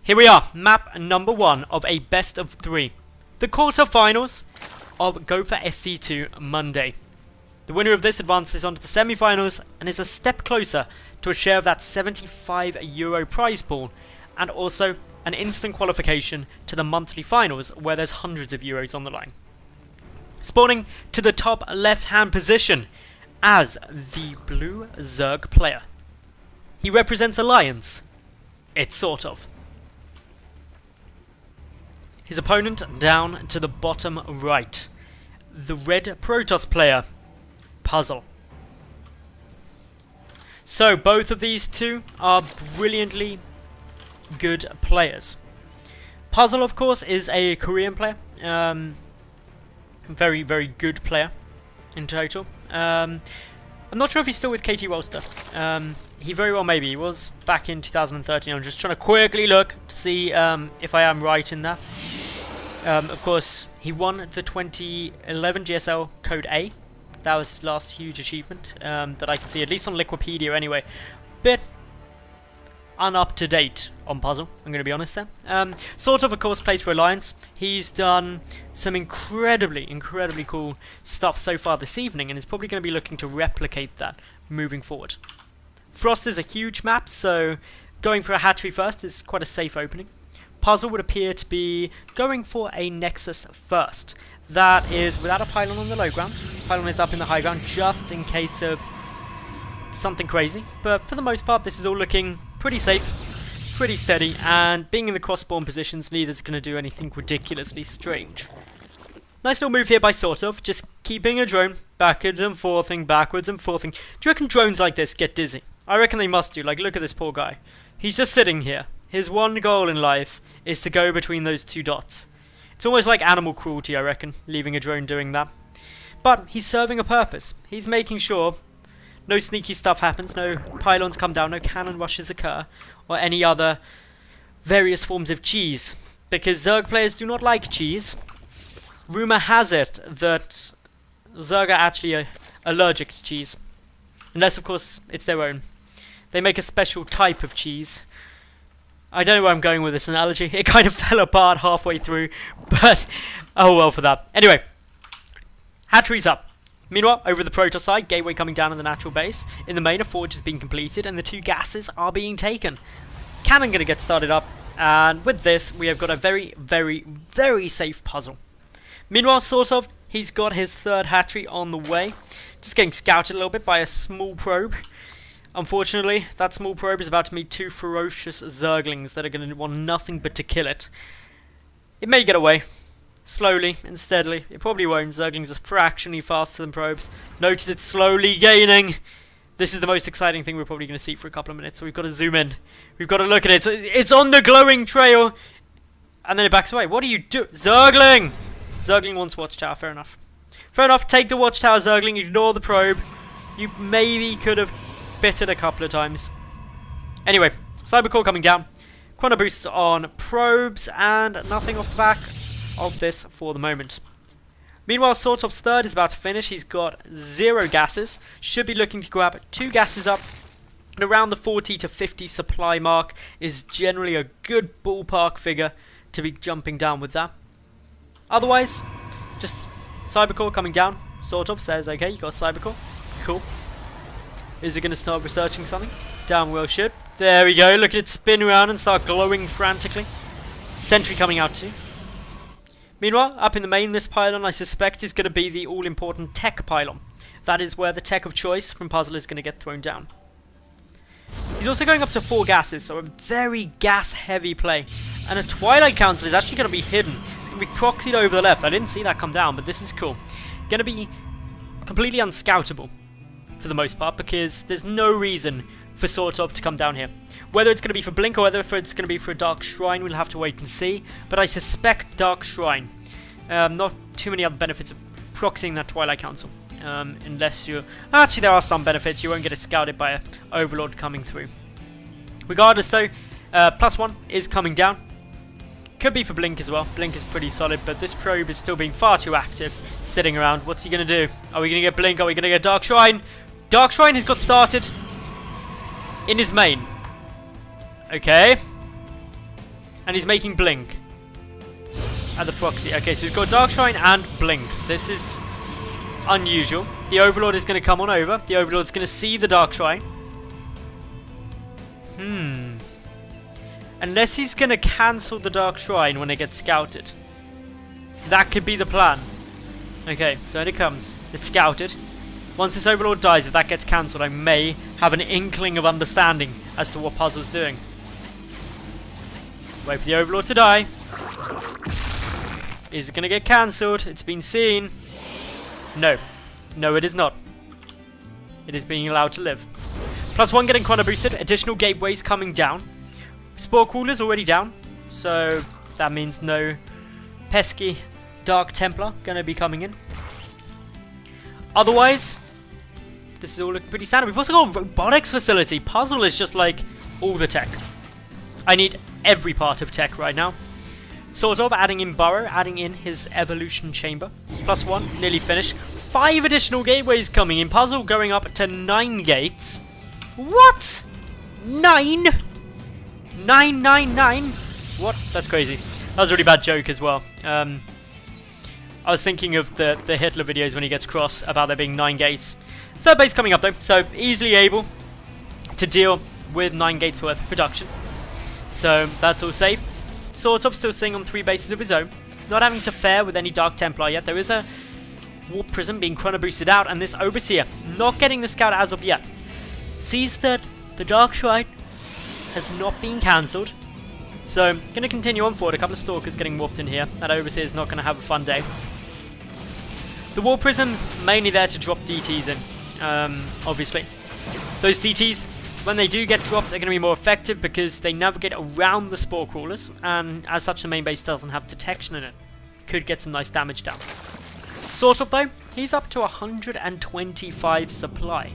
Here we are, map number 1 of a best of 3. The quarterfinals of Go for SC2 Monday. The winner of this advances on to the semi-finals and is a step closer to a share of that €75 prize pool, and also an instant qualification to the monthly finals where there's hundreds of euros on the line. Spawning to the top left-hand position as the blue Zerg player. He represents Alliance. It's SortOf. His opponent down to the bottom right. The red Protoss player, Puzzle. So both of these two are brilliantly good players. Puzzle, of course, is a Korean player. Very, very good player in total. I'm not sure if he's still with KT Rolster. He very well maybe. He was back in 2013. I'm just trying to quickly look to see if I am right in that. Of course, he won the 2011 GSL Code A. That was his last huge achievement that I can see, at least on Liquipedia anyway. Bit un-up-to-date on Puzzle, I'm going to be honest there. SortOf, of course, plays for Alliance. He's done some incredibly cool stuff so far this evening, and is probably going to be looking to replicate that moving forward. Frost is a huge map, so going for a hatchery first is quite a safe opening. Puzzle would appear to be going for a Nexus first. That is without a pylon on the low ground. Pylon is up in the high ground just in case of something crazy. But for the most part, this is all looking pretty safe, pretty steady, and being in the cross-spawn positions, neither's going to do anything ridiculously strange. Nice little move here by SortOf, just keeping a drone backwards and forthing. Do you reckon drones like this get dizzy? I reckon they must do. Like, look at this poor guy. He's just sitting here. His one goal in life is to go between those two dots. It's almost like animal cruelty, I reckon, leaving a drone doing that. But he's serving a purpose. He's making sure no sneaky stuff happens, no pylons come down, no cannon rushes occur, or any other various forms of cheese. Because Zerg players do not like cheese. Rumour has it that Zerg are actually allergic to cheese. Unless, of course, it's their own. They make a special type of cheese. I don't know where I'm going with this analogy. It kind of fell apart halfway through, but oh well for that. Anyway, hatchery's up. Meanwhile, over the Protoss side, gateway coming down in the natural base. In the main, a forge is being completed, and the two gases are being taken. Cannon going to get started up, and with this, we have got a very, very, very safe puzzle. Meanwhile, SortOf, he's got his third hatchery on the way. Just getting scouted a little bit by a small probe. Unfortunately, that small probe is about to meet two ferocious Zerglings that are going to want nothing but to kill it. It may get away. Slowly and steadily. It probably won't. Zerglings are fractionally faster than probes. Notice it's slowly gaining. This is the most exciting thing we're probably going to see for a couple of minutes, so we've got to zoom in. We've got to look at it. So it's on the glowing trail. And then it backs away. What do you do? Zergling! Zergling wants Watchtower. Fair enough. Fair enough. Take the Watchtower, Zergling. Ignore the probe. You maybe could have bit it a couple of times. Anyway, Cybercore coming down. Chrono boosts on probes, and nothing off the back of this for the moment. Meanwhile, SortOf's third is about to finish. He's got 0 gases. Should be looking to grab 2 gases up. And around the 40 to 50 supply mark is generally a good ballpark figure to be jumping down with that. Otherwise, just Cybercore coming down. SortOf says, okay, you got Cybercore. Cool. Is it going to start researching something? Damn well should. There we go. Look at it spin around and start glowing frantically. Sentry coming out too. Meanwhile, up in the main, this pylon I suspect is going to be the all-important tech pylon. That is where the tech of choice from Puzzle is going to get thrown down. He's also going up to 4 gases, so a very gas-heavy play. And a Twilight Council is actually going to be hidden. It's going to be proxied over the left. I didn't see that come down, but this is cool. Going to be completely unscoutable for the most part, because there's no reason for SortOf to come down here. Whether it's going to be for Blink or whether it's going to be for a Dark Shrine, we'll have to wait and see. But I suspect Dark Shrine. Not too many other benefits of proxying that Twilight Council. Unless you... Actually, there are some benefits. You won't get it scouted by an Overlord coming through. Regardless, though, +1 is coming down. Could be for Blink as well. Blink is pretty solid, but this probe is still being far too active, sitting around. What's he going to do? Are we going to get Blink? Are we going to get Dark Shrine? Dark Shrine has got started in his main. Okay. And he's making blink at the proxy. Okay, so we've got Dark Shrine and blink. This is unusual. The Overlord is going to come on over. The Overlord's going to see the Dark Shrine. Unless he's going to cancel the Dark Shrine when it gets scouted. That could be the plan. Okay, so here it comes. It's scouted. Once this Overlord dies, if that gets cancelled, I may have an inkling of understanding as to what Puzzle's doing. Wait for the Overlord to die. Is it going to get cancelled? It's been seen. No. No, it is not. It is being allowed to live. +1 getting chrono boosted. Additional gateways coming down. Spore Cooler's already down. So that means no pesky Dark Templar going to be coming in. Otherwise, this is all looking pretty standard. We've also got a robotics facility. Puzzle is just like all the tech. I need every part of tech right now. Sort of adding in Burrow, adding in his evolution chamber. +1, nearly finished. 5 additional gateways coming in. Puzzle going up to 9 gates. What? 9? 999? What? That's crazy. That was a really bad joke as well. I was thinking of the Hitler videos when he gets cross about there being 9 gates. 3rd base coming up though, so easily able to deal with 9 gates worth of production. So that's all safe. Sort of still sitting on 3 bases of his own. Not having to fare with any Dark Templar yet. There is a Warp Prism being chrono boosted out, and this Overseer not getting the scout as of yet. Sees that the Dark Shrine has not been cancelled. So, going to continue on forward. A couple of Stalkers getting warped in here. That Overseer is not going to have a fun day. The Warp Prism's mainly there to drop DTs in, obviously. Those DTs, when they do get dropped, are going to be more effective because they navigate around the Spore Crawlers, and as such the main base doesn't have detection in it. Could get some nice damage down. Sort of though, he's up to 125 supply.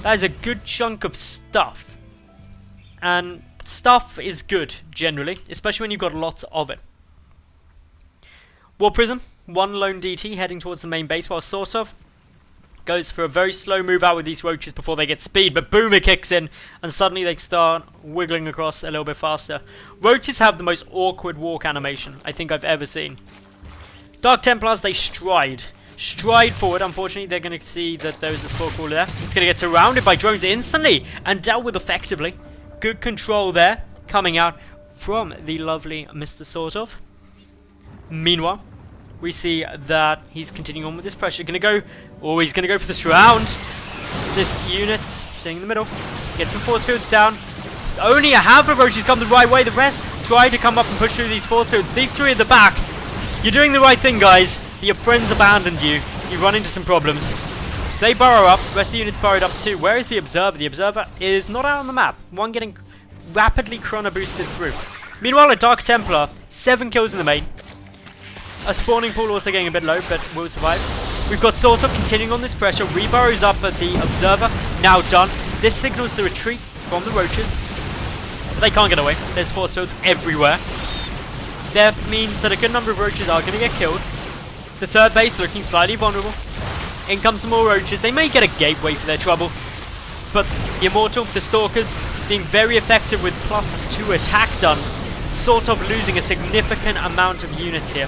That is a good chunk of stuff. And stuff is good, generally, especially when you've got lots of it. War Prism, 1 lone DT heading towards the main base, while Sort of goes for a very slow move out with these roaches before they get speed, but Boomer kicks in, and suddenly they start wiggling across a little bit faster. Roaches have the most awkward walk animation I think I've ever seen. Dark Templars, they stride forward. Unfortunately, they're going to see that there is a Spore Crawler there. It's going to get surrounded by drones instantly and dealt with effectively. Good control there, coming out from the lovely Mr. Sort of. Meanwhile, we see that he's continuing on with this pressure. He's going to go for the surround. This unit, sitting in the middle, get some force fields down. Only a half of roaches come the right way. The rest try to come up and push through these force fields. These 3 at the back. You're doing the right thing, guys. Your friends abandoned you. You run into some problems. They burrow up. The rest of the unit's burrowed up too. Where is the Observer? The Observer is not out on the map. 1 getting rapidly chrono boosted through. Meanwhile, a Dark Templar, 7 kills in the main. A spawning pool also getting a bit low, but will survive. We've got Sort of continuing on this pressure. Reburrows up at the Observer. Now done. This signals the retreat from the roaches. But they can't get away. There's force fields everywhere. That means that a good number of roaches are going to get killed. The 3rd base looking slightly vulnerable. In comes some more roaches. They may get a gateway for their trouble. But the Immortal, the Stalkers, being very effective with +2 attack done. Sort of losing a significant amount of units here.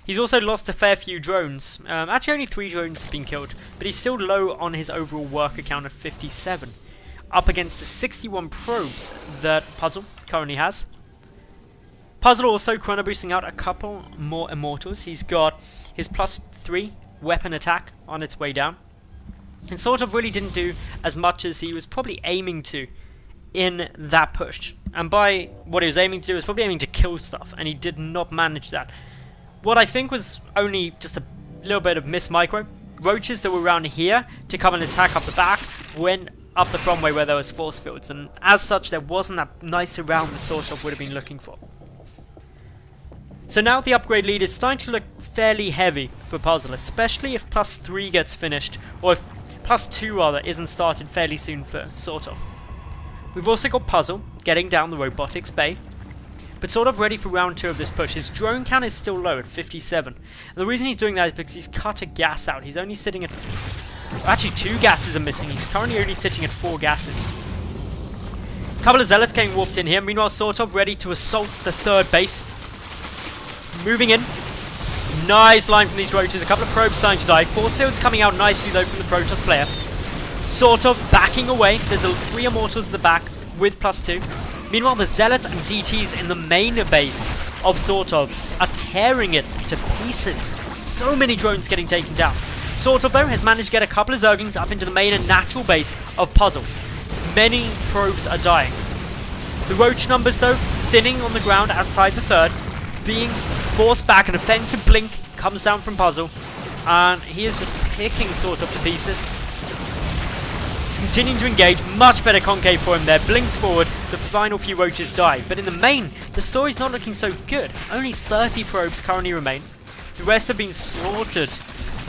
He's also lost a fair few drones. Actually, only 3 drones have been killed. But he's still low on his overall worker count of 57. Up against the 61 probes that Puzzle currently has. Puzzle also chrono boosting out a couple more Immortals. He's got his +3 weapon attack on its way down. And Sort of really didn't do as much as he was probably aiming to in that push. And by what he was aiming to do, he was probably aiming to kill stuff. And he did not manage that. What I think was only just a little bit of miss micro. Roaches that were around here to come and attack up the back went up the front way where there was force fields. And as such, there wasn't that nice surround that Sort of would have been looking for. So now the upgrade lead is starting to look fairly heavy for Puzzle, especially if +3 gets finished, or if +2 rather isn't started fairly soon for Sort of. We've also got Puzzle getting down the robotics bay, but Sort of ready for round 2 of this push. His drone count is still low at 57, and the reason he's doing that is because he's cut a gas out. He's only sitting at... Actually, 2 gases are missing. He's currently only sitting at 4 gases. Couple of Zealots getting warped in here. Meanwhile, SortOf ready to assault the third base. Moving in. Nice line from these roaches. A couple of probes starting to die. Force fields coming out nicely though from the Protoss player. SortOf backing away. There's 3 Immortals at the back with +2. Meanwhile, the Zealots and DTs in the main base of SortOf are tearing it to pieces. So many drones getting taken down. SortOf though has managed to get a couple of Zerglings up into the main and natural base of Puzzle. Many probes are dying. The roach numbers though thinning on the ground outside the third, being forced back. An offensive blink comes down from Puzzle, and he is just picking SortOf to pieces. He's continuing to engage. Much better concave for him there. Blinks forward. The final few roaches die. But in the main, the story's not looking so good. Only 30 probes currently remain. The rest have been slaughtered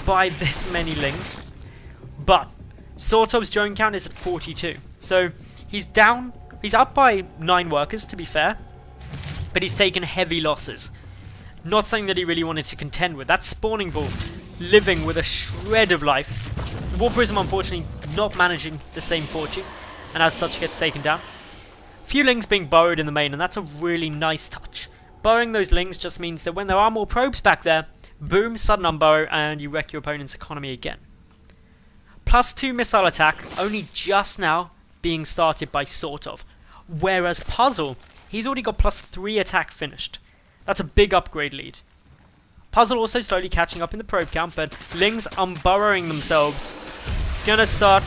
by this many Lings. But SortOf's drone count is at 42. So he's down. He's up by 9 workers, to be fair. But he's taken heavy losses. Not something that he really wanted to contend with. That spawning ball living with a shred of life. The War Prism, unfortunately, not managing the same fortune, and as such gets taken down. A few Lings being burrowed in the main, and that's a really nice touch. Burrowing those Lings just means that when there are more probes back there, boom, sudden unburrow, and you wreck your opponent's economy again. +2 missile attack, only just now being started by SortOf. Whereas Puzzle, he's already got +3 attack finished. That's a big upgrade lead. Puzzle also slowly catching up in the probe count, but Lings unburrowing themselves. Gonna start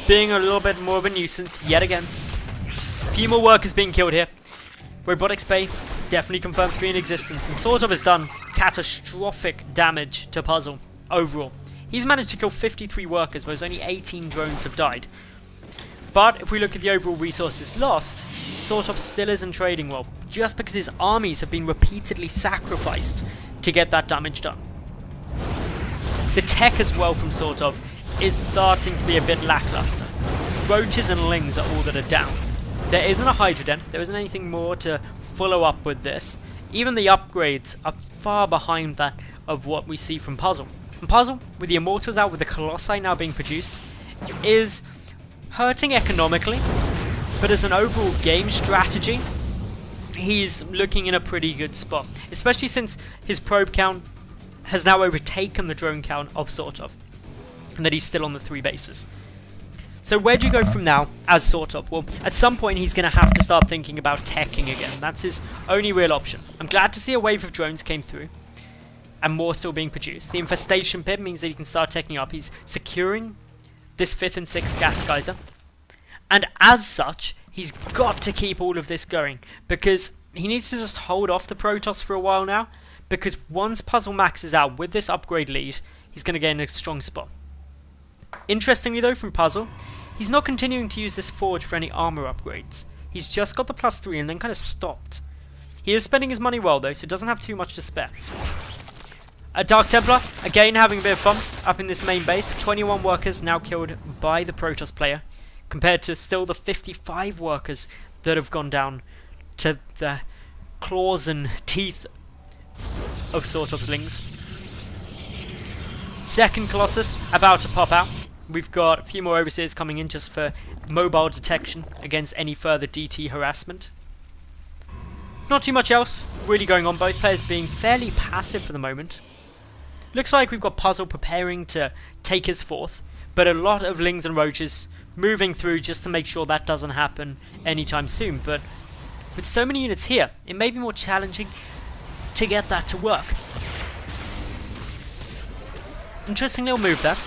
being a little bit more of a nuisance yet again. A few more workers being killed here. Robotics Bay definitely confirmed to be in existence, and SortOf has done catastrophic damage to Puzzle overall. He's managed to kill 53 workers, whereas only 18 drones have died. But if we look at the overall resources lost, SortOf still isn't trading well, just because his armies have been repeatedly sacrificed to get that damage done. The tech as well from SortOf is starting to be a bit lackluster. Roaches and Lings are all that are down. There isn't a Hydra Den, there isn't anything more to follow up with this. Even the upgrades are far behind that of what we see from Puzzle. And Puzzle, with the Immortals out, with the Colossi now being produced, is hurting economically, but as an overall game strategy, he's looking in a pretty good spot, especially since his probe count has now overtaken the drone count of SortOf, and that he's still on the 3 bases. So where do you go from now as SortOf? Well, at some point he's going to have to start thinking about teching again. That's his only real option. I'm glad to see a wave of drones came through, and more still being produced. The Infestation Pit means that he can start teching up. He's securing this 5th and 6th gas geyser, and as such, he's got to keep all of this going, because he needs to just hold off the Protoss for a while now, because once Puzzle maxes out with this upgrade lead, he's going to get in a strong spot. Interestingly though, from Puzzle, he's not continuing to use this forge for any armor upgrades. He's just got the +3 and then kind of stopped. He is spending his money well though, so doesn't have too much to spare. A Dark Templar, again having a bit of fun up in this main base. 21 workers now killed by the Protoss player, compared to still the 55 workers that have gone down to the claws and teeth of SortOf's Lings. Second Colossus about to pop out. We've got a few more Overseers coming in just for mobile detection against any further DT harassment. Not too much else really going on, both players being fairly passive for the moment. Looks like we've got Puzzle preparing to take his 4th, but a lot of Lings and Roaches moving through just to make sure that doesn't happen anytime soon. But with so many units here, it may be more challenging to get that to work. Interesting little move there.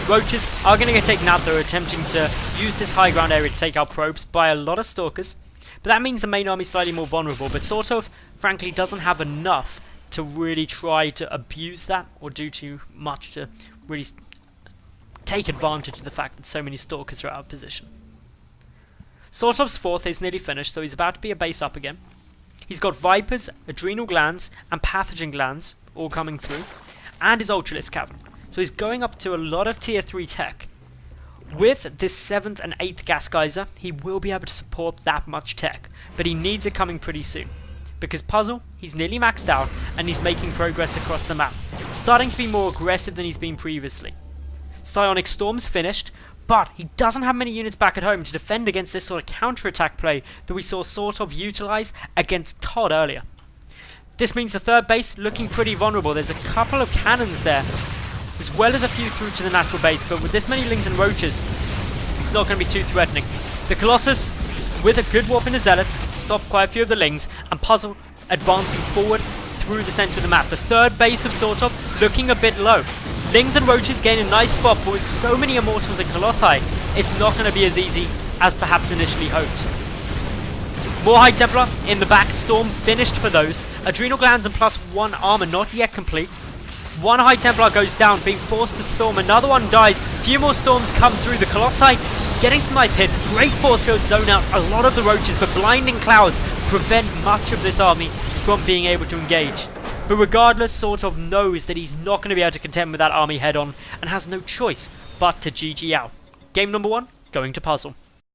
Roaches are going to get taken out though, attempting to use this high ground area to take out probes by a lot of Stalkers. But that means the main army is slightly more vulnerable, but SortOf, frankly, doesn't have enough to really try to abuse that or do too much to really take advantage of the fact that so many Stalkers are out of position. SortOf's 4th is nearly finished, so he's about to be a base up again. He's got Vipers, Adrenal Glands, and Pathogen Glands all coming through, and his Ultralisk Cavern. So he's going up to a lot of tier 3 tech. With this 7th and 8th gas geyser, he will be able to support that much tech, but he needs it coming pretty soon. Because Puzzle, he's nearly maxed out, and he's making progress across the map, starting to be more aggressive than he's been previously. Psionic Storm's finished, But he doesn't have many units back at home to defend against this sort of counter-attack play that we saw SortOf utilize against Todd earlier. This means the third base looking pretty vulnerable. There's a couple of cannons there, as well as a few through to the natural base, but with this many lings and roaches, it's not going to be too threatening. The Colossus, with a good warp in the Zealots, stop quite a few of the lings, and Puzzle advancing forward through the centre of the map. The third base of SortOf looking a bit low. Lings and roaches gain a nice spot, but with so many Immortals and Colossi, it's not going to be as easy as perhaps initially hoped. More High Templar in the back, Storm finished for those. Adrenal Glands and +1 armor not yet complete. One High Templar goes down, being forced to storm, another one dies. Few more storms come through, the Colossi getting some nice hits. Great force field zone out a lot of the roaches, but blinding clouds prevent much of this army from being able to engage. But regardless, SortOf knows that he's not going to be able to contend with that army head on, and has no choice but to GG out. Game number 1, going to Puzzle.